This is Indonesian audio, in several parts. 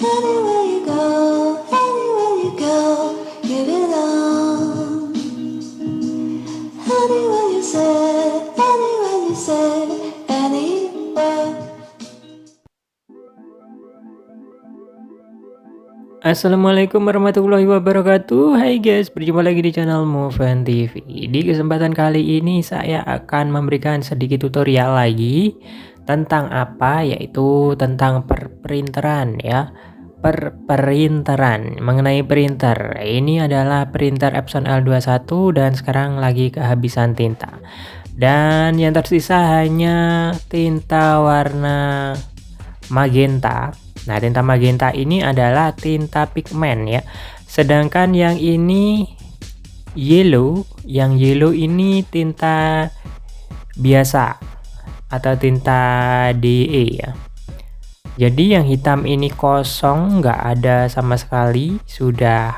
Anywhere you go, you belong. Anywhere you say, anywhere. Assalamualaikum warahmatullahi wabarakatuh. Hai guys, berjumpa lagi di channel Moven TV. Di kesempatan kali ini saya akan memberikan sedikit tutorial lagi tentang apa, yaitu tentang perprinteran ya. Perprinteran mengenai printer. Ini adalah printer Epson L21 dan sekarang lagi kehabisan tinta. Dan yang tersisa hanya tinta warna magenta. Nah, tinta magenta ini adalah tinta pigmen ya. Sedangkan yang ini yellow, yang yellow ini tinta biasa atau tinta DE ya. Jadi yang hitam ini kosong, nggak ada sama sekali, sudah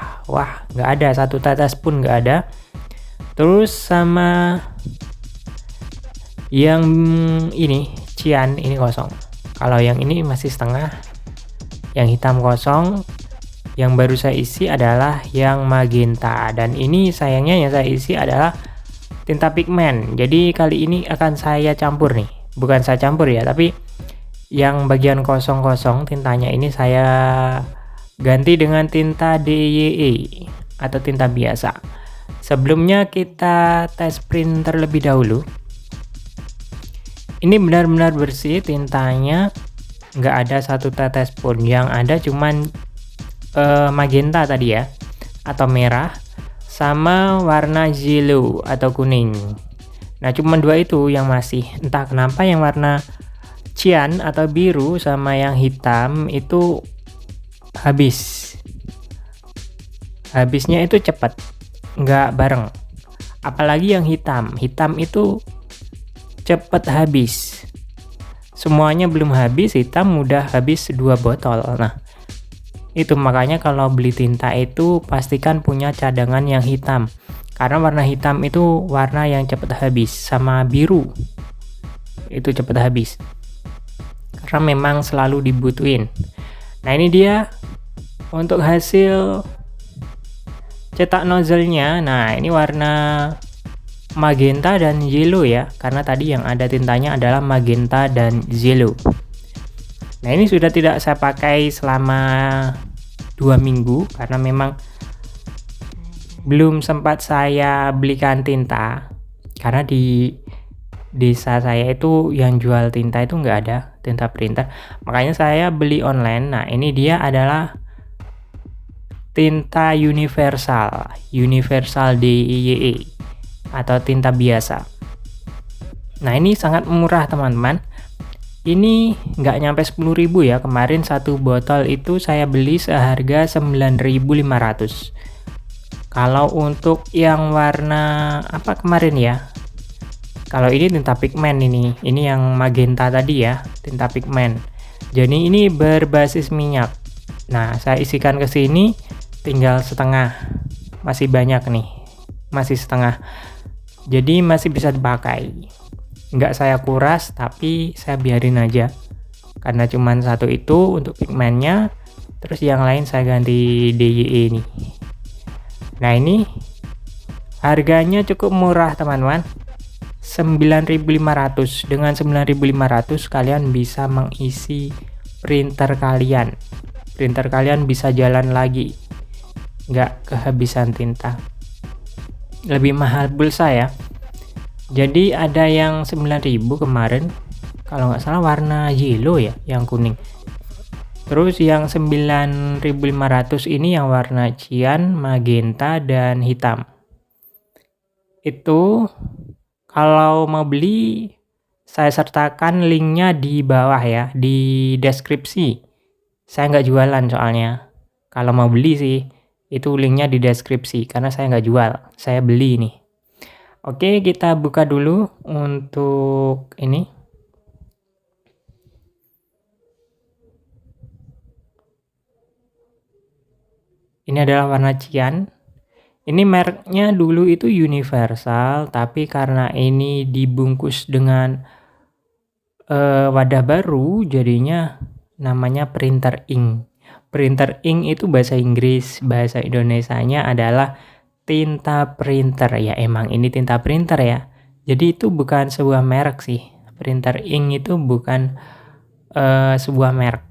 nggak ada satu tetes pun nggak ada. Terus sama yang ini cian ini kosong. Kalau yang ini masih setengah. Yang hitam kosong, yang baru saya isi adalah yang magenta, dan ini sayangnya yang saya isi adalah tinta pigmen. Jadi kali ini akan saya campur nih, bukan saya campur ya, tapi yang bagian kosong-kosong tintanya ini saya ganti dengan tinta DYE atau tinta biasa. Sebelumnya kita tes print terlebih dahulu. Ini benar-benar bersih tintanya, nggak ada satu tetes pun, yang ada cuman magenta tadi ya, atau merah, sama warna yellow atau kuning. Nah cuman dua itu yang masih, entah kenapa yang warna cian atau biru sama yang hitam itu habisnya itu cepat, nggak bareng. Apalagi yang hitam itu cepat habis. Semuanya belum habis, hitam udah habis 2 botol. Nah, itu makanya kalau beli tinta itu pastikan punya cadangan yang hitam. Karena warna hitam itu warna yang cepat habis, sama biru itu cepat habis. Karena memang selalu dibutuhin. Nah, ini dia untuk hasil cetak nozzle-nya. Nah, ini warna magenta dan yellow ya, karena tadi yang ada tintanya adalah magenta dan yellow. Nah, ini sudah tidak saya pakai selama 2 minggu karena memang belum sempat saya belikan tinta, karena di desa saya itu yang jual tinta itu nggak ada tinta printer, makanya saya beli online. Nah, ini dia adalah tinta universal DIYE atau tinta biasa. Nah, ini sangat murah teman-teman. Ini nggak nyampe 10.000 ya. Kemarin satu botol itu saya beli seharga 9.500. Kalau untuk yang warna apa kemarin ya, kalau ini tinta pigmen, ini yang magenta tadi ya, tinta pigmen. Jadi ini berbasis minyak. Nah, saya isikan ke sini tinggal setengah, masih banyak nih, masih setengah. Jadi masih bisa dipakai. Nggak saya kuras, tapi saya biarin aja. Karena cuman satu itu untuk pigmennya. Terus yang lain saya ganti DYE nih. Nah, ini harganya cukup murah teman-teman. 9.500. Dengan 9.500 kalian bisa mengisi printer kalian. Printer kalian bisa jalan lagi. Nggak kehabisan tinta. Lebih mahal pulsa ya. Jadi ada yang 9.000 kemarin, kalau nggak salah warna yellow ya, yang kuning. Terus yang 9.500 ini yang warna cian, magenta, dan hitam. Itu kalau mau beli saya sertakan linknya di bawah ya, di deskripsi. Saya nggak jualan soalnya. Kalau mau beli sih, itu linknya di deskripsi, karena saya nggak jual, saya beli nih. Oke, kita buka dulu untuk ini. Ini adalah warna cian. Ini mereknya dulu itu universal, tapi karena ini dibungkus dengan wadah baru, jadinya namanya printer ink. Printer ink itu bahasa Inggris, bahasa Indonesianya adalah tinta printer. Ya emang ini tinta printer ya. Jadi itu bukan sebuah merek sih. Printer ink itu bukan sebuah merek.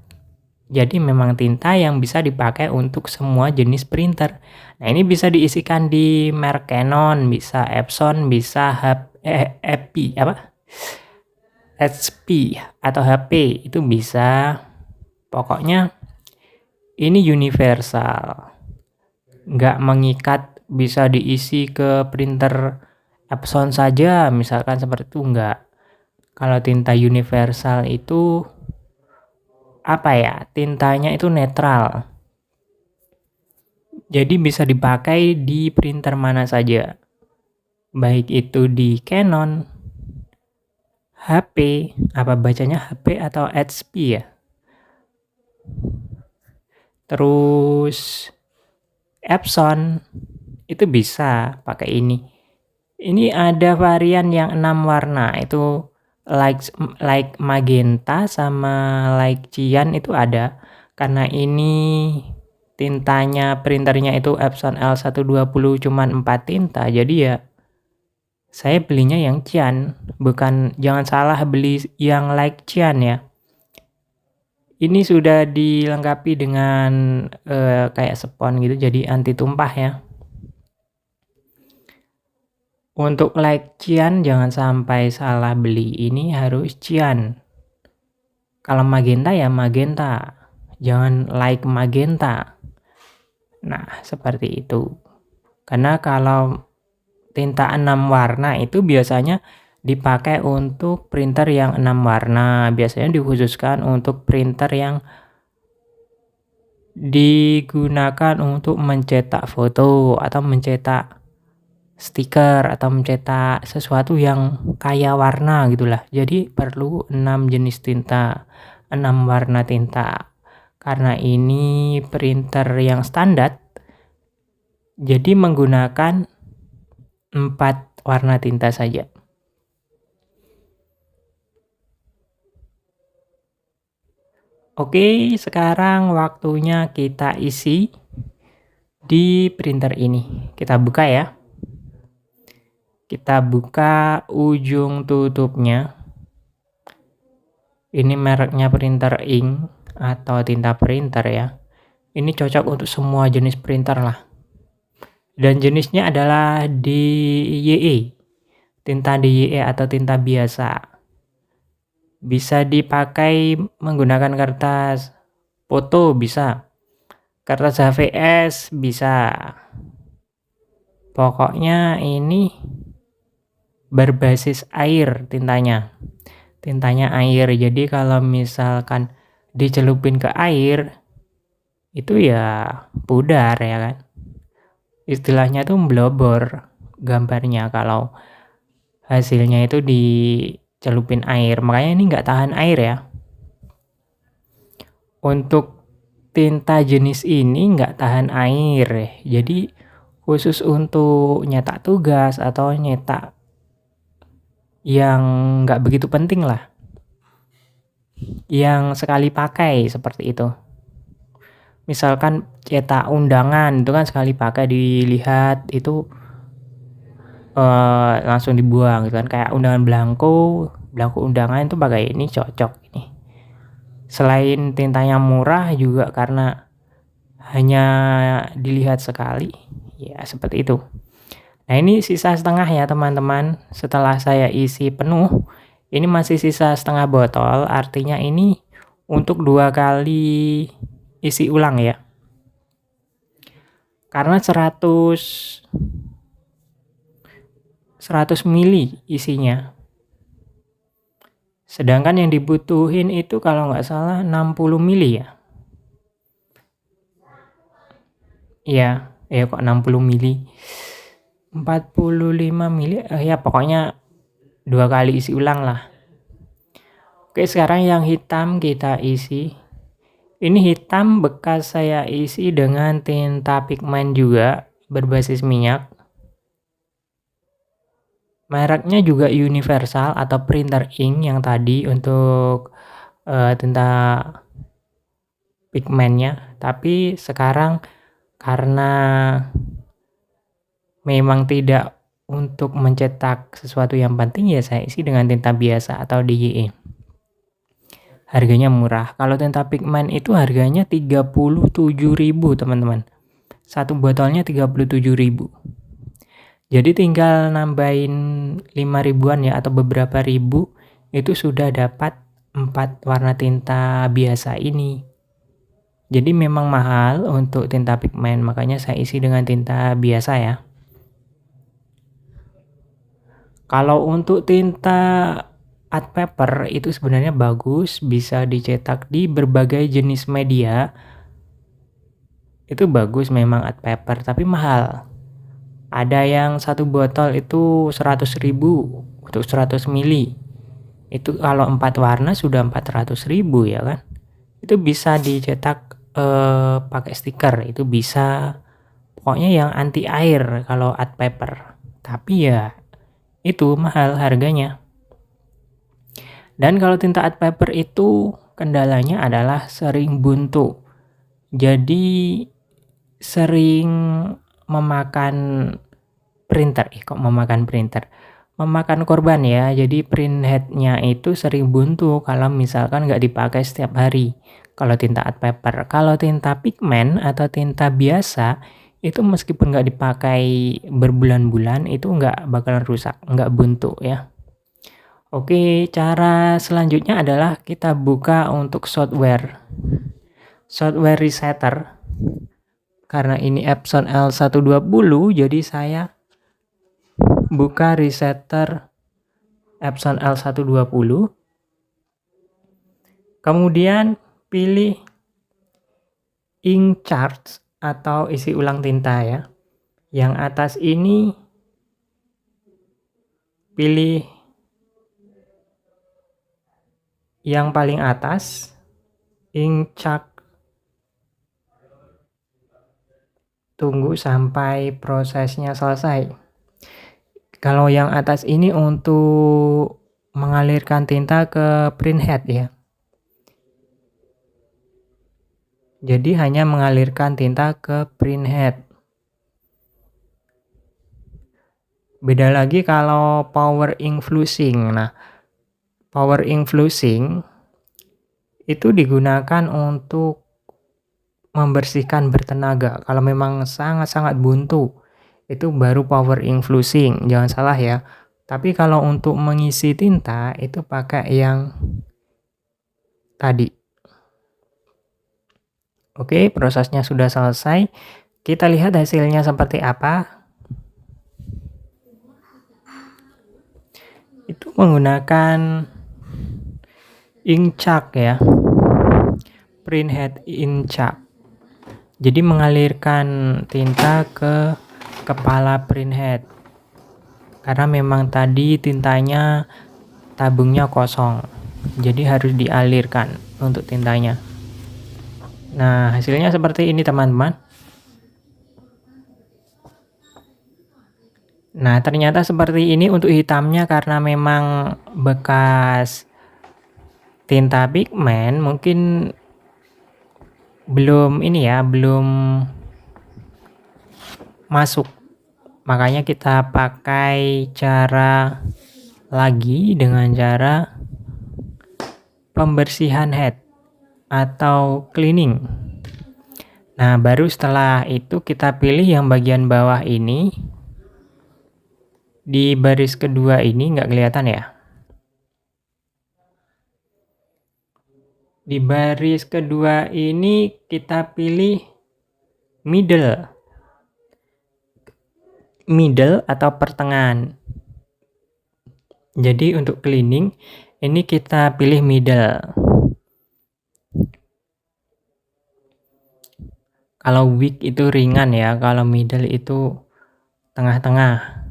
Jadi memang tinta yang bisa dipakai untuk semua jenis printer. Nah ini bisa diisikan di merek Canon, bisa Epson, bisa HP atau HP itu bisa. Pokoknya ini universal, nggak mengikat, bisa diisi ke printer Epson saja misalkan seperti itu, nggak. Kalau tinta universal itu tintanya itu netral, jadi bisa dipakai di printer mana saja, baik itu di Canon, HP, bacanya HP atau HP ya, terus Epson, itu bisa pakai ini. Ini ada varian yang 6 warna, itu like magenta sama like cyan itu ada. Karena ini tintanya, printernya itu Epson L120 cuman 4 tinta, jadi ya saya belinya yang cyan, jangan salah beli yang like cyan ya. Ini sudah dilengkapi dengan kayak spons gitu, jadi anti tumpah ya. Untuk like cyan jangan sampai salah beli, ini harus cyan. Kalau magenta ya magenta, jangan like magenta. Nah seperti itu. Karena kalau tinta 6 warna itu biasanya dipakai untuk printer yang 6 warna, biasanya dikhususkan untuk printer yang digunakan untuk mencetak foto atau mencetak stiker atau mencetak sesuatu yang kaya warna gitulah. Jadi perlu 6 jenis tinta, 6 warna tinta. Karena ini printer yang standar, jadi menggunakan 4 warna tinta saja. Oke, sekarang waktunya kita isi di printer ini. Kita buka ya. Kita buka ujung tutupnya. Ini mereknya printer ink atau tinta printer ya. Ini cocok untuk semua jenis printer lah. Dan jenisnya adalah DYE. Tinta DYE atau tinta biasa. Bisa dipakai menggunakan kertas foto bisa. Kertas HVS bisa. Pokoknya ini berbasis air tintanya air, jadi kalau misalkan dicelupin ke air itu ya pudar ya kan, istilahnya tuh blobor gambarnya kalau hasilnya itu dicelupin air, makanya ini nggak tahan air ya. Untuk tinta jenis ini nggak tahan air, jadi khusus untuk nyetak tugas atau nyetak yang nggak begitu penting lah, yang sekali pakai seperti itu. Misalkan cetak undangan itu kan sekali pakai, dilihat itu langsung dibuang gitu kan, kayak undangan belangko undangan itu pakai ini cocok ini. Selain tintanya murah juga karena hanya dilihat sekali ya, seperti itu. Nah ini sisa setengah ya teman-teman, setelah saya isi penuh ini masih sisa setengah botol, artinya ini untuk 2 kali isi ulang ya, karena 100 mili isinya, sedangkan yang dibutuhin itu kalau nggak salah 60 mili ya. Iya kok 60 mili, 45 mili ya, pokoknya 2 kali isi ulang lah. Oke, sekarang yang hitam kita isi. Ini hitam bekas saya isi dengan tinta pigmen juga berbasis minyak. Mereknya juga universal atau printer ink yang tadi untuk tinta pigmennya. Tapi sekarang karena memang tidak untuk mencetak sesuatu yang penting, ya saya isi dengan tinta biasa atau DIY. Harganya murah. Kalau tinta pigmen itu harganya 37.000 teman-teman. Satu botolnya 37.000. Jadi tinggal nambahin 5 ribuan ya, atau beberapa ribu, itu sudah dapat 4 warna tinta biasa ini. Jadi memang mahal untuk tinta pigmen, makanya saya isi dengan tinta biasa ya. Kalau untuk tinta art paper itu sebenarnya bagus, bisa dicetak di berbagai jenis media. Itu bagus memang art paper, tapi mahal. Ada yang satu botol itu 100.000 untuk 100 mili. Itu kalau 4 warna sudah 400.000 ya kan. Itu bisa dicetak pakai stiker, itu bisa. Pokoknya yang anti air kalau art paper. Tapi ya itu mahal harganya. Dan kalau tinta art paper itu kendalanya adalah sering buntu. Jadi sering memakan printer. Memakan korban ya. Jadi print headnya itu sering buntu kalau misalkan nggak dipakai setiap hari. Kalau tinta art paper. Kalau tinta pigmen atau tinta biasa, itu meskipun nggak dipakai berbulan-bulan itu nggak bakalan rusak, nggak buntu ya. Oke, cara selanjutnya adalah kita buka untuk software resetter. Karena ini Epson L120, jadi saya buka resetter Epson L120. Kemudian pilih ink charge atau isi ulang tinta ya. Yang atas ini pilih yang paling atas, ink charge. Tunggu sampai prosesnya selesai. Kalau yang atas ini untuk mengalirkan tinta ke print head ya. Jadi hanya mengalirkan tinta ke print head. Beda lagi kalau power ink flushing. Nah, power ink flushing itu digunakan untuk membersihkan bertenaga. Kalau memang sangat-sangat buntu, itu baru power ink flushing. Jangan salah ya. Tapi kalau untuk mengisi tinta itu pakai yang tadi. Oke, prosesnya sudah selesai. Kita lihat hasilnya seperti apa. Itu menggunakan inkcharge ya. Print head inkcharge. Jadi mengalirkan tinta ke kepala print head. Karena memang tadi tintanya tabungnya kosong. Jadi harus dialirkan untuk tintanya. Nah, hasilnya seperti ini teman-teman. Nah, ternyata seperti ini untuk hitamnya karena memang bekas tinta pigmen mungkin belum masuk. Makanya kita pakai cara lagi dengan cara pembersihan head atau cleaning. Nah, baru setelah itu kita pilih yang bagian bawah ini. Di baris kedua ini nggak kelihatan ya. Di baris kedua ini kita pilih middle atau pertengahan. Jadi untuk cleaning ini kita pilih middle. Kalau weak itu ringan ya, kalau middle itu tengah-tengah.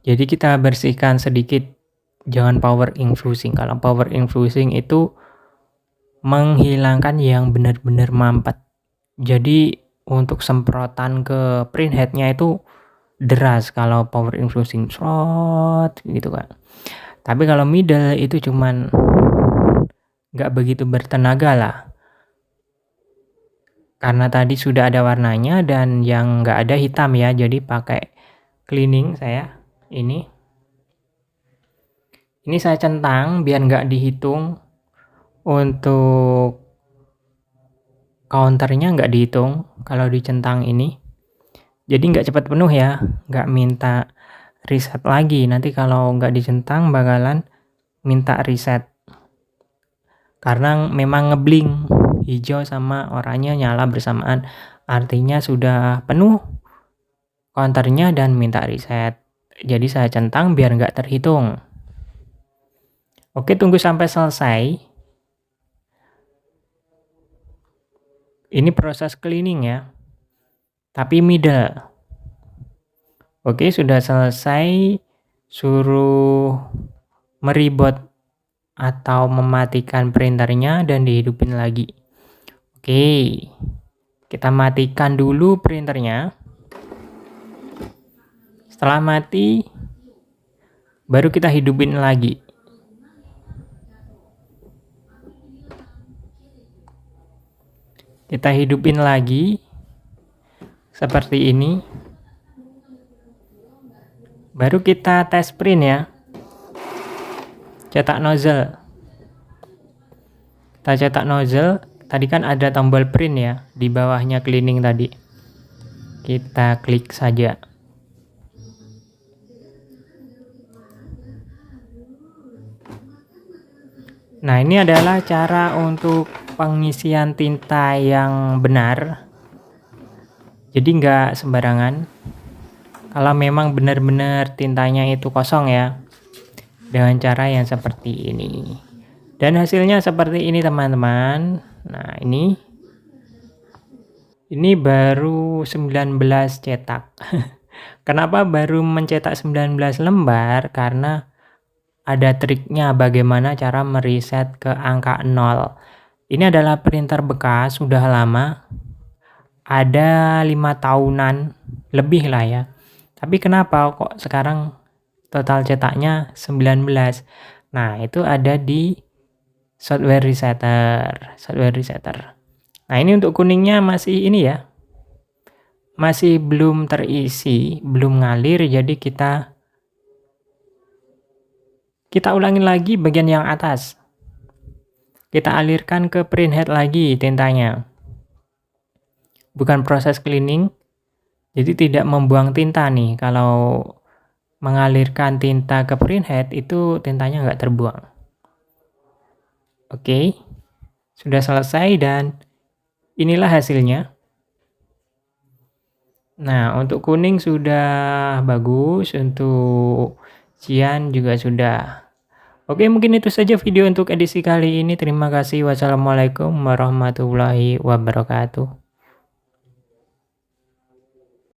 Jadi kita bersihkan sedikit, jangan power ink flushing. Kalau power ink flushing itu menghilangkan yang benar-benar mampet. Jadi untuk semprotan ke print headnya itu deras kalau power ink flushing gitu kan. Tapi kalau middle itu cuman nggak begitu bertenaga lah. Karena tadi sudah ada warnanya dan yang nggak ada hitam ya, jadi pakai cleaning saya ini. Ini saya centang biar nggak dihitung, untuk counternya nggak dihitung kalau dicentang ini. Jadi nggak cepat penuh ya, nggak minta reset lagi. Nanti kalau nggak dicentang bakalan minta reset. Karena memang ngebling hijau sama oranye nyala bersamaan, artinya sudah penuh counternya dan minta reset. Jadi saya centang biar nggak terhitung. Oke, tunggu sampai selesai. Ini proses cleaning ya, tapi middle. Oke, sudah selesai. Suruh meribot atau mematikan printernya dan dihidupin lagi. Oke, kita matikan dulu printernya. Setelah mati, baru kita hidupin lagi. Kita hidupin lagi seperti ini. Baru kita tes print ya. Cetak nozzle. Kita cetak nozzle. Tadi kan ada tombol print ya di bawahnya cleaning tadi. Kita klik saja. Nah, ini adalah cara untuk pengisian tinta yang benar. Jadi nggak sembarangan. Kalau memang benar-benar tintanya itu kosong ya. Dengan cara yang seperti ini. Dan hasilnya seperti ini teman-teman. Nah, ini baru 19 cetak. Kenapa baru mencetak 19 lembar? Karena ada triknya bagaimana cara mereset ke angka 0. Ini adalah printer bekas, sudah lama. Ada 5 tahunan lebih lah ya. Tapi kenapa kok sekarang total cetaknya 19? Nah, itu ada di software resetter. Nah, ini untuk kuningnya masih ini ya. Masih belum terisi, belum ngalir, jadi kita ulangin lagi bagian yang atas. Kita alirkan ke printhead lagi tintanya. Bukan proses cleaning, jadi tidak membuang tinta nih. Kalau mengalirkan tinta ke printhead itu tintanya nggak terbuang. Oke, sudah selesai dan inilah hasilnya. Nah, untuk kuning sudah bagus, untuk cian juga sudah. Oke, mungkin itu saja video untuk edisi kali ini. Terima kasih. Wassalamualaikum warahmatullahi wabarakatuh.